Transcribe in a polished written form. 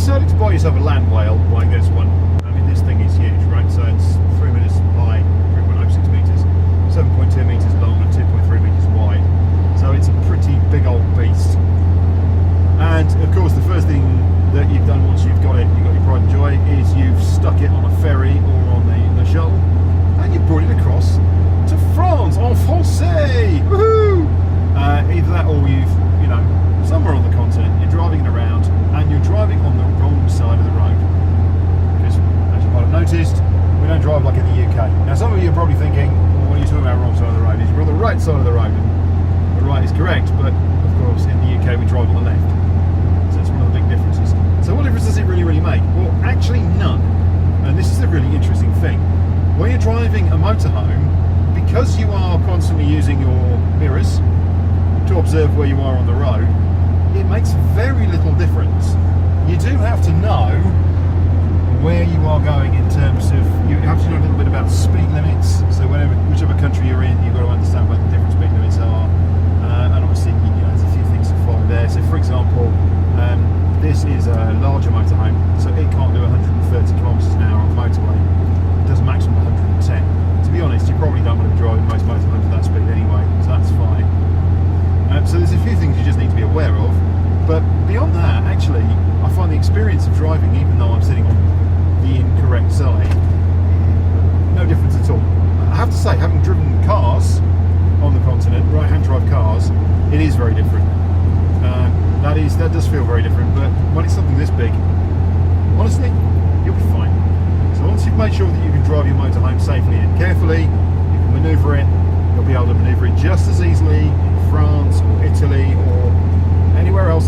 decided to buy yourself a land whale, like this one, I mean this thing is huge, right? So it's 3 meters high, 3.06 meters, 7.2 meters long and 2.3 meters wide. So it's a pretty big old beast. And of course the first thing that you've done once you've got your pride and joy, is you've stuck it on a ferry or on the shuttle, and you've brought it across to France en français. Woohoo! Either that or you've, somewhere on the continent, you're driving it around and you're driving on the wrong side of the road. Because, as you might have noticed, we don't drive like in the UK. Now, some of you are probably thinking, well, what are you talking about wrong side of the road? We're on the right side of the road. And the right is correct, but of course, in the UK, we drive on the left. So it's one of the big differences. So what difference does it really make? Well, actually none. And this is the really interesting thing. When you're driving a motorhome, because you are constantly using your mirrors to observe where you are on the road, it makes very little difference. You do have to know where you are going in terms of, you have to know a little bit about speed limits. So whichever country you're in, you've got to understand what the different speed limits are. And obviously, there's a few things to follow there. So for example, this is a larger motorhome, so it can't do 130 kilometres an hour on the motorway. It does maximum 110. To be honest, you probably don't want to be driving most motorhomes at that speed anyway, so that's fine. So there's a few things you just need to be aware of, but beyond that, actually, I find the experience of driving, even though I'm sitting on the incorrect side, no difference at all. I have to say, having driven cars on the continent, right-hand drive cars, it is very different. That does feel very different, but when it's something this big, honestly, you'll be fine. So once you've made sure that you can drive your motorhome safely and carefully, you can manoeuvre it, you'll be able to manoeuvre it just as easily in France or Italy or anywhere else